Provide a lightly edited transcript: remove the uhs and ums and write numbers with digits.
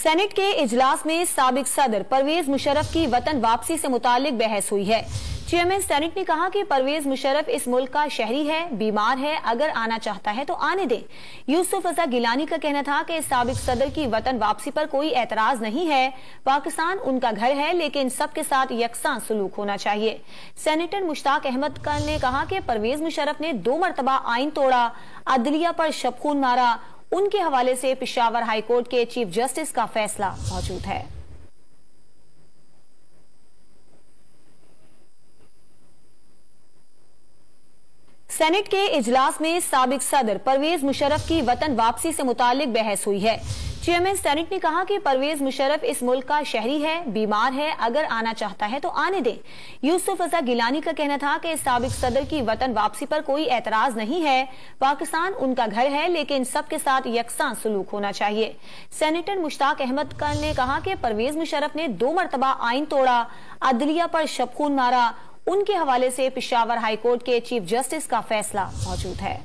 Senate के इजलास में साबिक सदर परवेज मुशर्रफ की वतन वापसी से मुतालिक बहस हुई है। चेयरमैन सेनेट ने कहा कि परवेज मुशर्रफ इस मुल्क का शहरी है, बीमार है, अगर आना चाहता है तो आने दे। यूसुफ रजा गिलानी का कहना था कि साबिक सदर की वतन वापसी पर कोई एतराज नहीं है, पाकिस्तान उनका घर है, लेकिन सबके साथ यकसां सलूक होना चाहिए। सेनेटर मुश्ताक अहमद ने कहा कि परवेज मुशर्रफ ने 2 मरतबा आइन तोड़ा, अदलिया पर शबखून मारा। उनके हवाले से पेशावर हाई कोर्ट के चीफ जस्टिस का फैसला मौजूद है। सेनेट के इजलास में साबिक सदर परवेज मुशर्रफ की वतन वापसी से मुतालिक बहस हुई है। चेयरमैन सेनेट ने कहा कि परवेज मुशर्रफ इस मुल्क का शहरी है, बीमार है, अगर आना चाहता है तो आने दे। यूसुफ रजा गिलानी का कहना था कि साबिक सदर की वतन वापसी पर कोई एतराज नहीं है, पाकिस्तान उनका घर है, लेकिन सबके साथ यकसां सलूक होना चाहिए। सेनेटर मुश्ताक अहमद ने कहा कि परवेज मुशर्रफ ने 2 मरतबा आइन तोड़ा, अदलिया पर शबखून मारा। उनके हवाले से पेशावर हाई कोर्ट के चीफ जस्टिस का फैसला मौजूद है।